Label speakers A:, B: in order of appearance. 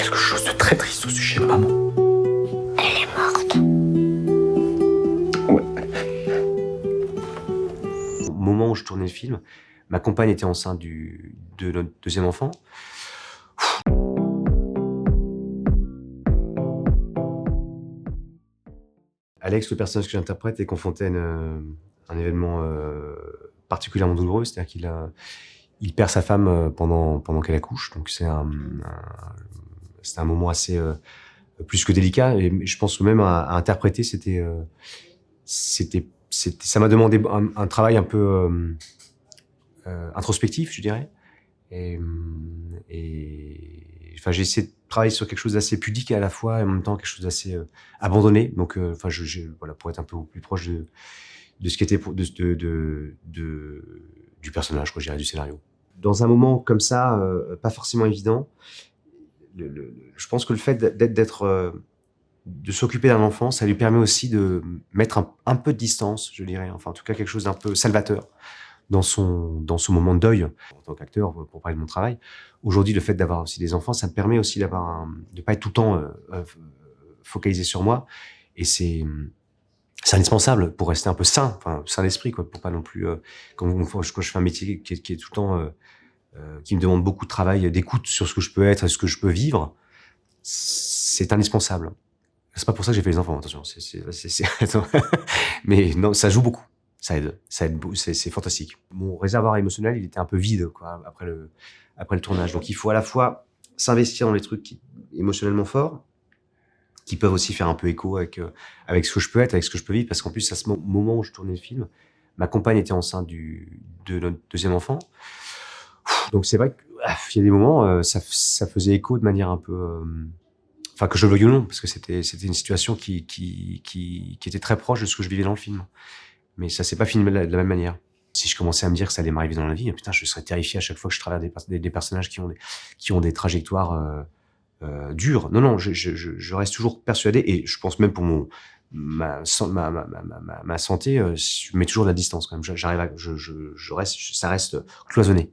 A: quelque chose de très triste au sujet de maman.
B: Elle est morte.
A: Ouais. Au moment où je tournais le film, ma compagne était enceinte de notre deuxième enfant. Alex, le personnage que j'interprète, est confronté à un événement particulièrement douloureux, c'est-à-dire qu'il perd sa femme pendant qu'elle accouche, donc c'est un moment assez plus que délicat, et je pense que même à interpréter, ça m'a demandé un travail un peu introspectif, je dirais, et enfin j'ai essayé de travailler sur quelque chose d'assez pudique et à la fois et en même temps quelque chose d'assez abandonné, donc enfin voilà, pour être un peu plus proche de ce qui était du personnage, quoi, je dirais, du scénario. Dans un moment comme ça, pas forcément évident, je pense que le fait de s'occuper d'un enfant, ça lui permet aussi de mettre un peu de distance, je dirais, enfin en tout cas quelque chose d'un peu salvateur dans son moment de deuil. En tant qu'acteur, pour parler de mon travail, aujourd'hui, le fait d'avoir aussi des enfants, ça me permet aussi de pas être tout le temps focalisé sur moi, et c'est indispensable pour rester un peu sain, enfin sain d'esprit, quoi, pour pas non plus quand je fais un métier qui est tout le temps qui me demande beaucoup de travail, d'écoute sur ce que je peux être et ce que je peux vivre, c'est indispensable. C'est pas pour ça que j'ai fait les enfants, attention. Attends. Mais non, ça joue beaucoup. Ça aide beaucoup. C'est fantastique. Mon réservoir émotionnel, il était un peu vide, quoi, après le tournage. Donc il faut à la fois s'investir dans les trucs émotionnellement forts, qui peuvent aussi faire un peu écho avec ce que je peux être, avec ce que je peux vivre, parce qu'en plus, à ce moment où je tournais le film, ma compagne était enceinte de notre deuxième enfant. Donc c'est vrai qu'il y a des moments, ça faisait écho de manière un peu, enfin que je le veuille ou non, parce que c'était une situation qui était très proche de ce que je vivais dans le film. Mais ça s'est pas fini de la même manière. Si je commençais à me dire que ça allait m'arriver dans la vie, putain, je serais terrifié à chaque fois que je traverse des personnages qui ont des trajectoires dures. Non, je reste toujours persuadé, et je pense même pour ma santé, je mets toujours de la distance quand même. Ça reste cloisonné.